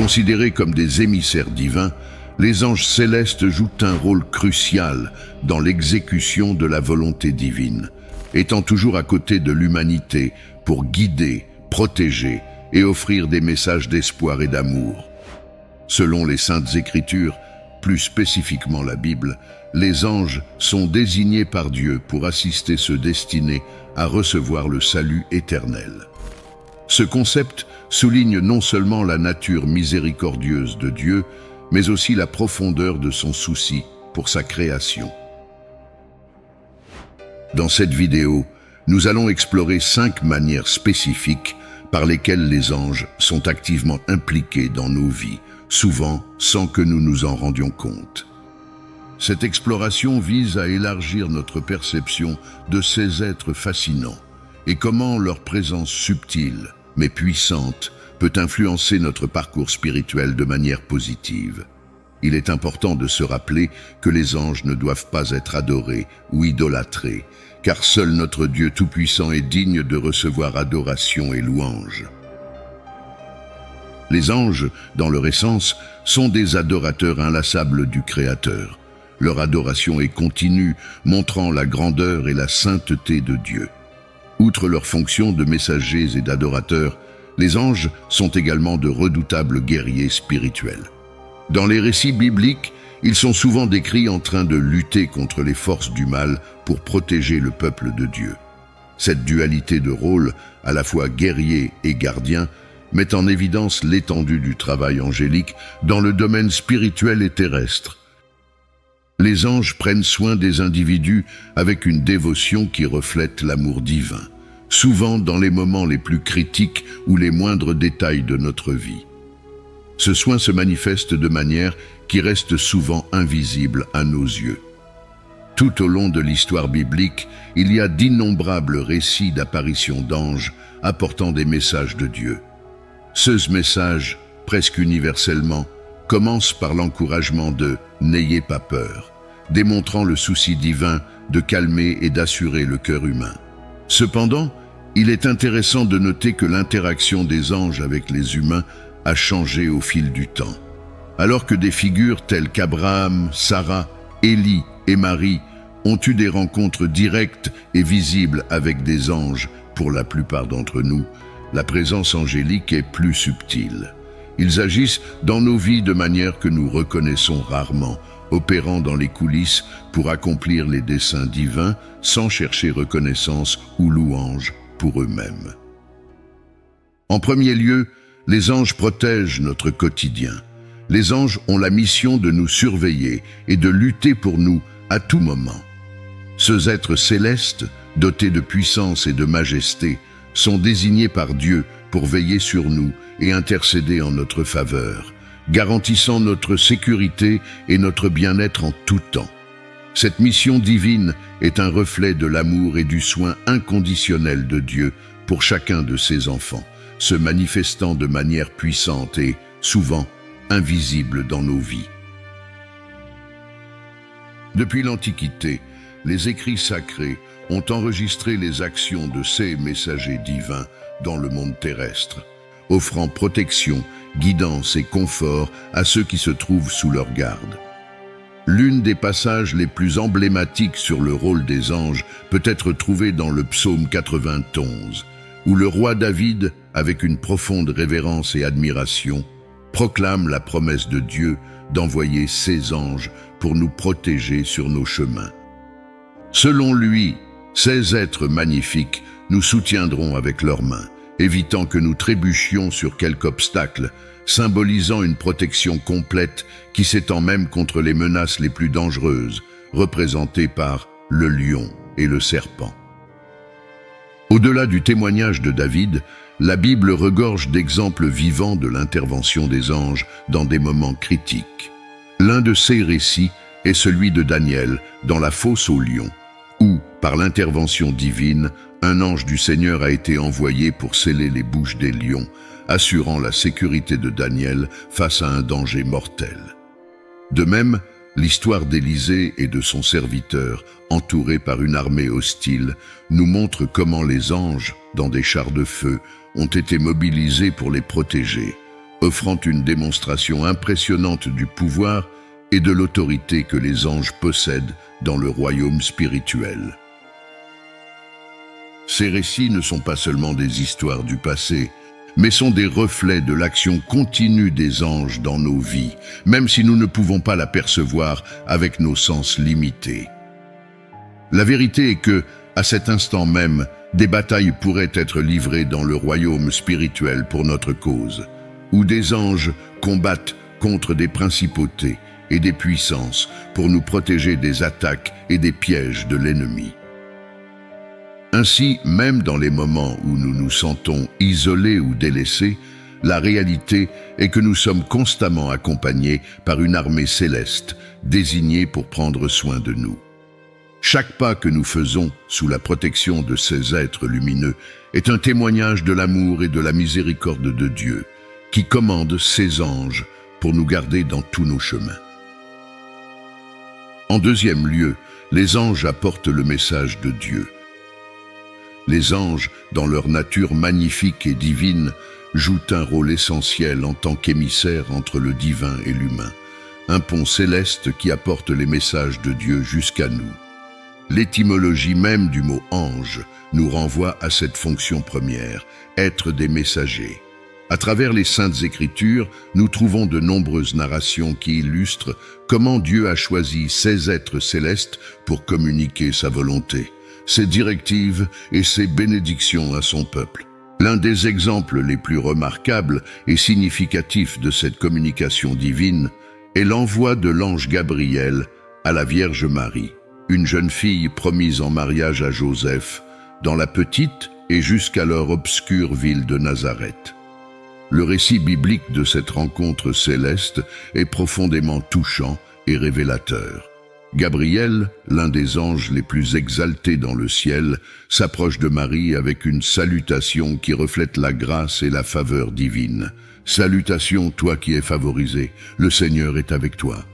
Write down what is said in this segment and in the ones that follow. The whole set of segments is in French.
Considérés comme des émissaires divins, les anges célestes jouent un rôle crucial dans l'exécution de la volonté divine, étant toujours à côté de l'humanité pour guider, protéger et offrir des messages d'espoir et d'amour. Selon les Saintes Écritures, plus spécifiquement la Bible, les anges sont désignés par Dieu pour assister ceux destinés à recevoir le salut éternel. Ce concept souligne non seulement la nature miséricordieuse de Dieu, mais aussi la profondeur de son souci pour sa création. Dans cette vidéo, nous allons explorer 5 manières spécifiques par lesquelles les anges sont activement impliqués dans nos vies, souvent sans que nous nous en rendions compte. Cette exploration vise à élargir notre perception de ces êtres fascinants et comment leur présence subtile, mais puissante, peut influencer notre parcours spirituel de manière positive. Il est important de se rappeler que les anges ne doivent pas être adorés ou idolâtrés, car seul notre Dieu Tout-Puissant est digne de recevoir adoration et louange. Les anges, dans leur essence, sont des adorateurs inlassables du Créateur. Leur adoration est continue, montrant la grandeur et la sainteté de Dieu. Outre leur fonction de messagers et d'adorateurs, les anges sont également de redoutables guerriers spirituels. Dans les récits bibliques, ils sont souvent décrits en train de lutter contre les forces du mal pour protéger le peuple de Dieu. Cette dualité de rôle, à la fois guerrier et gardien, met en évidence l'étendue du travail angélique dans le domaine spirituel et terrestre. Les anges prennent soin des individus avec une dévotion qui reflète l'amour divin, souvent dans les moments les plus critiques ou les moindres détails de notre vie. Ce soin se manifeste de manière qui reste souvent invisible à nos yeux. Tout au long de l'histoire biblique, il y a d'innombrables récits d'apparitions d'anges apportant des messages de Dieu. Ce message, presque universellement, commence par l'encouragement de « N'ayez pas peur », démontrant le souci divin de calmer et d'assurer le cœur humain. Cependant, il est intéressant de noter que l'interaction des anges avec les humains a changé au fil du temps. Alors que des figures telles qu'Abraham, Sarah, Élie et Marie ont eu des rencontres directes et visibles avec des anges, pour la plupart d'entre nous, la présence angélique est plus subtile. Ils agissent dans nos vies de manière que nous reconnaissons rarement, opérant dans les coulisses pour accomplir les desseins divins sans chercher reconnaissance ou louange pour eux-mêmes. En premier lieu, les anges protègent notre quotidien. Les anges ont la mission de nous surveiller et de lutter pour nous à tout moment. Ces êtres célestes, dotés de puissance et de majesté, sont désignés par Dieu pour veiller sur nous et intercéder en notre faveur, garantissant notre sécurité et notre bien-être en tout temps. Cette mission divine est un reflet de l'amour et du soin inconditionnel de Dieu pour chacun de ses enfants, se manifestant de manière puissante et, souvent, invisible dans nos vies. Depuis l'Antiquité, les écrits sacrés ont enregistré les actions de ces messagers divins dans le monde terrestre, offrant protection, guidance et confort à ceux qui se trouvent sous leur garde. L'une des passages les plus emblématiques sur le rôle des anges peut être trouvée dans le psaume 91, où le roi David, avec une profonde révérence et admiration, proclame la promesse de Dieu d'envoyer ses anges pour nous protéger sur nos chemins. Selon lui, ces êtres magnifiques nous soutiendront avec leurs mains, évitant que nous trébuchions sur quelque obstacle, symbolisant une protection complète qui s'étend même contre les menaces les plus dangereuses, représentées par le lion et le serpent. Au-delà du témoignage de David, la Bible regorge d'exemples vivants de l'intervention des anges dans des moments critiques. L'un de ces récits est celui de Daniel dans la fosse aux lions, où, par l'intervention divine, un ange du Seigneur a été envoyé pour sceller les bouches des lions, assurant la sécurité de Daniel face à un danger mortel. De même, l'histoire d'Élisée et de son serviteur, entouré par une armée hostile, nous montre comment les anges, dans des chars de feu, ont été mobilisés pour les protéger, offrant une démonstration impressionnante du pouvoir et de l'autorité que les anges possèdent dans le royaume spirituel. Ces récits ne sont pas seulement des histoires du passé, mais sont des reflets de l'action continue des anges dans nos vies, même si nous ne pouvons pas l'apercevoir avec nos sens limités. La vérité est que, à cet instant même, des batailles pourraient être livrées dans le royaume spirituel pour notre cause, où des anges combattent contre des principautés et des puissances pour nous protéger des attaques et des pièges de l'ennemi. Ainsi, même dans les moments où nous nous sentons isolés ou délaissés, la réalité est que nous sommes constamment accompagnés par une armée céleste, désignée pour prendre soin de nous. Chaque pas que nous faisons sous la protection de ces êtres lumineux est un témoignage de l'amour et de la miséricorde de Dieu, qui commande ses anges pour nous garder dans tous nos chemins. En deuxième lieu, les anges apportent le message de Dieu. Les anges, dans leur nature magnifique et divine, jouent un rôle essentiel en tant qu'émissaires entre le divin et l'humain, un pont céleste qui apporte les messages de Dieu jusqu'à nous. L'étymologie même du mot « ange » nous renvoie à cette fonction première, être des messagers. À travers les Saintes Écritures, nous trouvons de nombreuses narrations qui illustrent comment Dieu a choisi ces êtres célestes pour communiquer sa volonté, ses directives et ses bénédictions à son peuple. L'un des exemples les plus remarquables et significatifs de cette communication divine est l'envoi de l'ange Gabriel à la Vierge Marie, une jeune fille promise en mariage à Joseph, dans la petite et jusqu'alors obscure ville de Nazareth. Le récit biblique de cette rencontre céleste est profondément touchant et révélateur. Gabriel, l'un des anges les plus exaltés dans le ciel, s'approche de Marie avec une salutation qui reflète la grâce et la faveur divine. « Salutations, toi qui es favorisée, le Seigneur est avec toi. »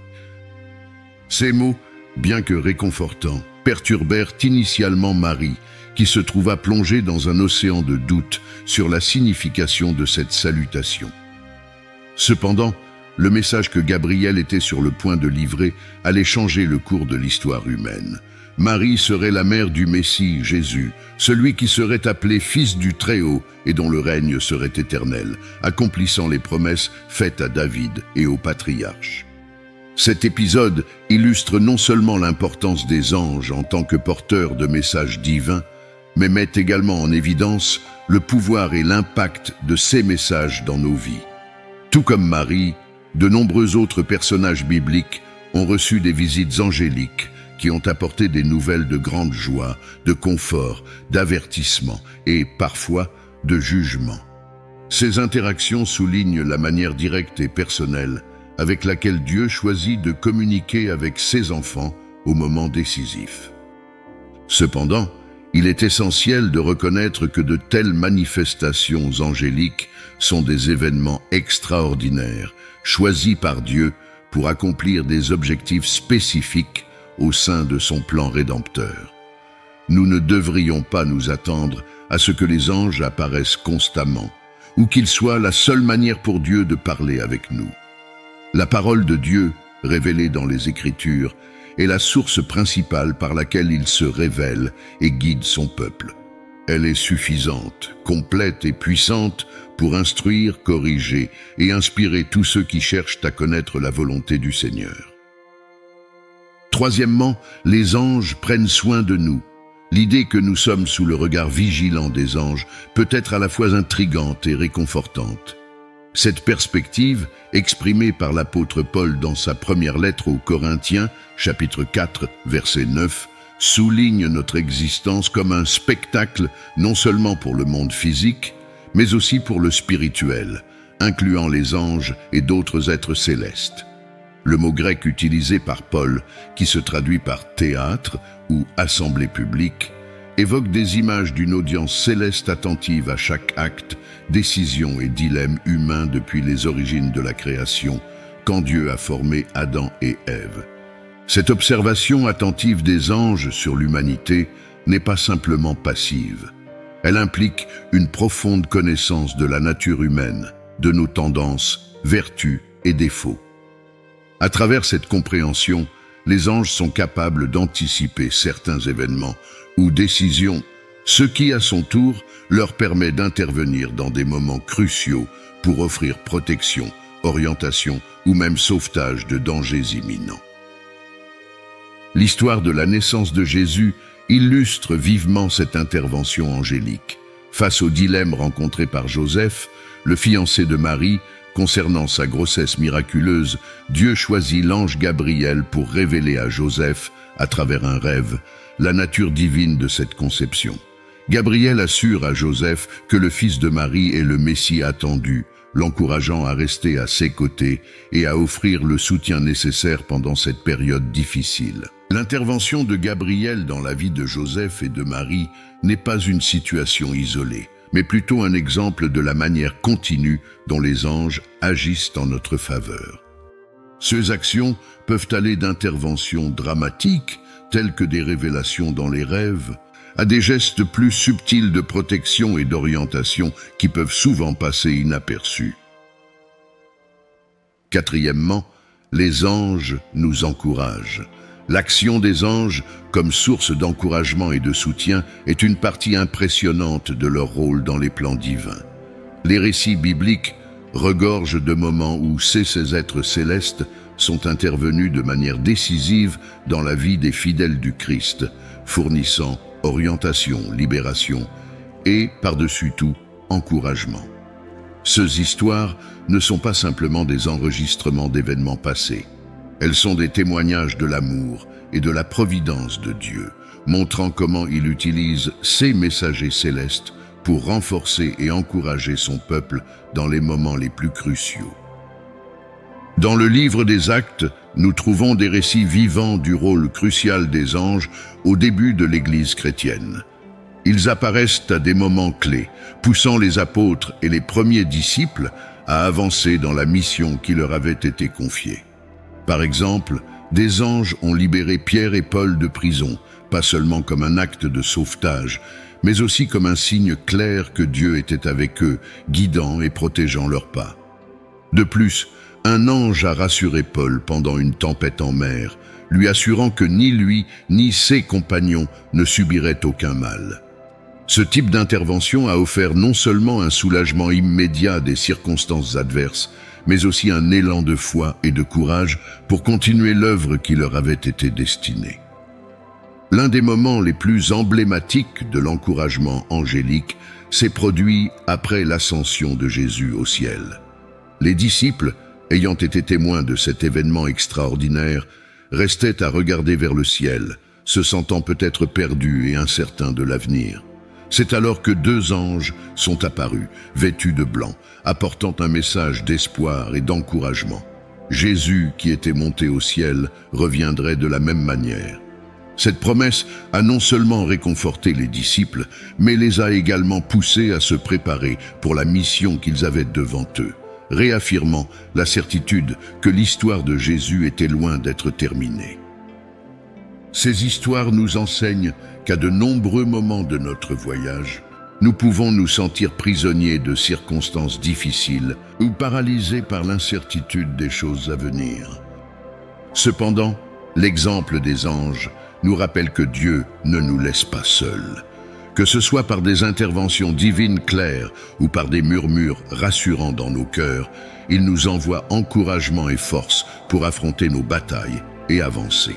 Ces mots, bien que réconfortants, perturbèrent initialement Marie, qui se trouva plongée dans un océan de doute sur la signification de cette salutation. Cependant, le message que Gabriel était sur le point de livrer allait changer le cours de l'histoire humaine. Marie serait la mère du Messie, Jésus, celui qui serait appelé Fils du Très-Haut et dont le règne serait éternel, accomplissant les promesses faites à David et aux patriarches. Cet épisode illustre non seulement l'importance des anges en tant que porteurs de messages divins, mais met également en évidence le pouvoir et l'impact de ces messages dans nos vies. Tout comme Marie, de nombreux autres personnages bibliques ont reçu des visites angéliques qui ont apporté des nouvelles de grande joie, de confort, d'avertissement et, parfois, de jugement. Ces interactions soulignent la manière directe et personnelle avec laquelle Dieu choisit de communiquer avec ses enfants au moment décisif. Cependant, il est essentiel de reconnaître que de telles manifestations angéliques sont des événements extraordinaires, choisis par Dieu pour accomplir des objectifs spécifiques au sein de son plan rédempteur. Nous ne devrions pas nous attendre à ce que les anges apparaissent constamment, ou qu'ils soient la seule manière pour Dieu de parler avec nous. La parole de Dieu, révélée dans les Écritures, est la source principale par laquelle il se révèle et guide son peuple. Elle est suffisante, complète et puissante pour instruire, corriger et inspirer tous ceux qui cherchent à connaître la volonté du Seigneur. Troisièmement, les anges prennent soin de nous. L'idée que nous sommes sous le regard vigilant des anges peut être à la fois intrigante et réconfortante. Cette perspective, exprimée par l'apôtre Paul dans sa première lettre aux Corinthiens, chapitre 4, verset 9, souligne notre existence comme un spectacle non seulement pour le monde physique, mais aussi pour le spirituel, incluant les anges et d'autres êtres célestes. Le mot grec utilisé par Paul, qui se traduit par théâtre ou assemblée publique, évoque des images d'une audience céleste attentive à chaque acte, décision et dilemme humain depuis les origines de la création, quand Dieu a formé Adam et Ève. Cette observation attentive des anges sur l'humanité n'est pas simplement passive. Elle implique une profonde connaissance de la nature humaine, de nos tendances, vertus et défauts. À travers cette compréhension, les anges sont capables d'anticiper certains événements ou décisions, ce qui, à son tour, leur permet d'intervenir dans des moments cruciaux pour offrir protection, orientation ou même sauvetage de dangers imminents. L'histoire de la naissance de Jésus illustre vivement cette intervention angélique. Face au dilemme rencontré par Joseph, le fiancé de Marie, concernant sa grossesse miraculeuse, Dieu choisit l'ange Gabriel pour révéler à Joseph, à travers un rêve, la nature divine de cette conception. Gabriel assure à Joseph que le fils de Marie est le Messie attendu, l'encourageant à rester à ses côtés et à offrir le soutien nécessaire pendant cette période difficile. L'intervention de Gabriel dans la vie de Joseph et de Marie n'est pas une situation isolée, mais plutôt un exemple de la manière continue dont les anges agissent en notre faveur. Ces actions peuvent aller d'interventions dramatiques, telles que des révélations dans les rêves, à des gestes plus subtils de protection et d'orientation qui peuvent souvent passer inaperçus. Quatrièmement, les anges nous encouragent. L'action des anges, comme source d'encouragement et de soutien, est une partie impressionnante de leur rôle dans les plans divins. Les récits bibliques regorgent de moments où ces êtres célestes sont intervenus de manière décisive dans la vie des fidèles du Christ, fournissant orientation, libération et, par-dessus tout, encouragement. Ces histoires ne sont pas simplement des enregistrements d'événements passés. Elles sont des témoignages de l'amour et de la providence de Dieu, montrant comment il utilise ses messagers célestes pour renforcer et encourager son peuple dans les moments les plus cruciaux. Dans le livre des Actes, nous trouvons des récits vivants du rôle crucial des anges au début de l'Église chrétienne. Ils apparaissent à des moments clés, poussant les apôtres et les premiers disciples à avancer dans la mission qui leur avait été confiée. Par exemple, des anges ont libéré Pierre et Paul de prison, pas seulement comme un acte de sauvetage, mais aussi comme un signe clair que Dieu était avec eux, guidant et protégeant leurs pas. De plus, un ange a rassuré Paul pendant une tempête en mer, lui assurant que ni lui ni ses compagnons ne subiraient aucun mal. Ce type d'intervention a offert non seulement un soulagement immédiat des circonstances adverses, mais aussi un élan de foi et de courage pour continuer l'œuvre qui leur avait été destinée. L'un des moments les plus emblématiques de l'encouragement angélique s'est produit après l'ascension de Jésus au ciel. Les disciples, ayant été témoins de cet événement extraordinaire, restaient à regarder vers le ciel, se sentant peut-être perdus et incertains de l'avenir. C'est alors que deux anges sont apparus, vêtus de blanc, apportant un message d'espoir et d'encouragement. Jésus, qui était monté au ciel, reviendrait de la même manière. Cette promesse a non seulement réconforté les disciples, mais les a également poussés à se préparer pour la mission qu'ils avaient devant eux, réaffirmant la certitude que l'histoire de Jésus était loin d'être terminée. Ces histoires nous enseignent qu'à de nombreux moments de notre voyage, nous pouvons nous sentir prisonniers de circonstances difficiles ou paralysés par l'incertitude des choses à venir. Cependant, l'exemple des anges nous rappelle que Dieu ne nous laisse pas seuls. Que ce soit par des interventions divines claires ou par des murmures rassurants dans nos cœurs, il nous envoie encouragement et force pour affronter nos batailles et avancer.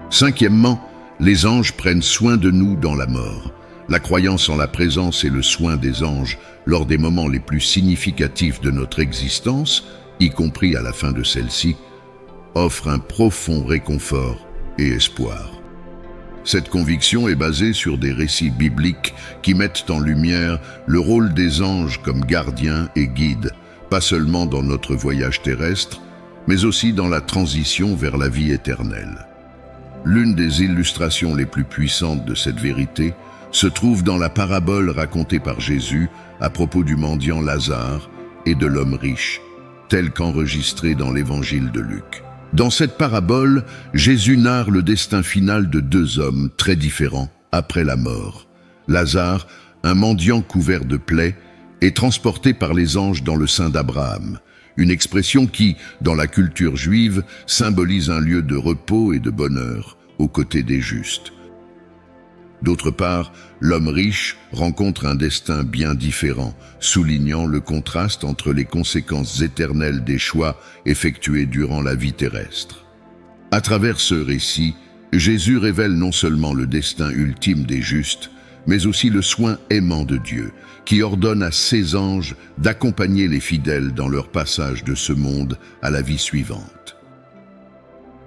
Cinquièmement, les anges prennent soin de nous dans la mort. La croyance en la présence et le soin des anges lors des moments les plus significatifs de notre existence, y compris à la fin de celle-ci, offre un profond réconfort et espoir. Cette conviction est basée sur des récits bibliques qui mettent en lumière le rôle des anges comme gardiens et guides, pas seulement dans notre voyage terrestre, mais aussi dans la transition vers la vie éternelle. L'une des illustrations les plus puissantes de cette vérité se trouve dans la parabole racontée par Jésus à propos du mendiant Lazare et de l'homme riche, telle qu'enregistrée dans l'évangile de Luc. Dans cette parabole, Jésus narre le destin final de deux hommes très différents après la mort. Lazare, un mendiant couvert de plaies, est transporté par les anges dans le sein d'Abraham, une expression qui, dans la culture juive, symbolise un lieu de repos et de bonheur, aux côtés des justes. D'autre part, l'homme riche rencontre un destin bien différent, soulignant le contraste entre les conséquences éternelles des choix effectués durant la vie terrestre. À travers ce récit, Jésus révèle non seulement le destin ultime des justes, mais aussi le soin aimant de Dieu, qui ordonne à ses anges d'accompagner les fidèles dans leur passage de ce monde à la vie suivante.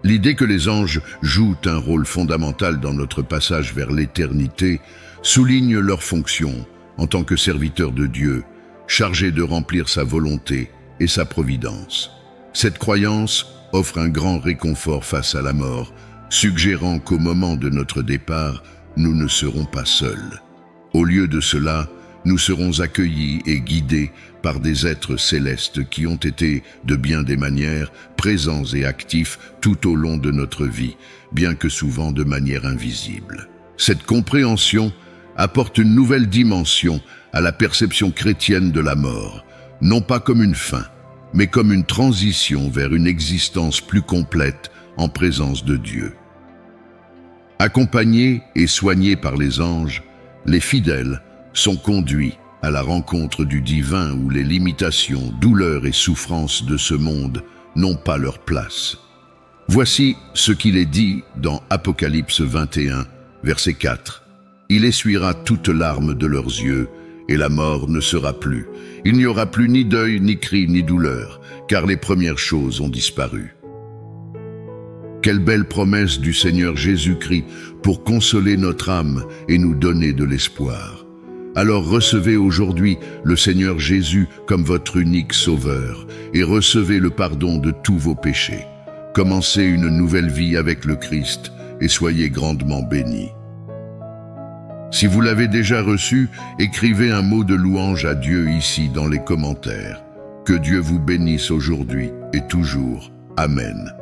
L'idée que les anges jouent un rôle fondamental dans notre passage vers l'éternité souligne leur fonction en tant que serviteurs de Dieu, chargés de remplir sa volonté et sa providence. Cette croyance offre un grand réconfort face à la mort, suggérant qu'au moment de notre départ, nous ne serons pas seuls. Au lieu de cela, nous serons accueillis et guidés par des êtres célestes qui ont été, de bien des manières, présents et actifs tout au long de notre vie, bien que souvent de manière invisible. Cette compréhension apporte une nouvelle dimension à la perception chrétienne de la mort, non pas comme une fin, mais comme une transition vers une existence plus complète en présence de Dieu. Accompagnés et soignés par les anges, les fidèles sont conduits à la rencontre du divin où les limitations, douleurs et souffrances de ce monde n'ont pas leur place. Voici ce qu'il est dit dans Apocalypse 21, verset 4. « Il essuiera toute larme de leurs yeux, et la mort ne sera plus. Il n'y aura plus ni deuil, ni cri, ni douleur, car les premières choses ont disparu. » Quelle belle promesse du Seigneur Jésus-Christ pour consoler notre âme et nous donner de l'espoir. Alors recevez aujourd'hui le Seigneur Jésus comme votre unique sauveur et recevez le pardon de tous vos péchés. Commencez une nouvelle vie avec le Christ et soyez grandement bénis. Si vous l'avez déjà reçu, écrivez un mot de louange à Dieu ici dans les commentaires. Que Dieu vous bénisse aujourd'hui et toujours. Amen.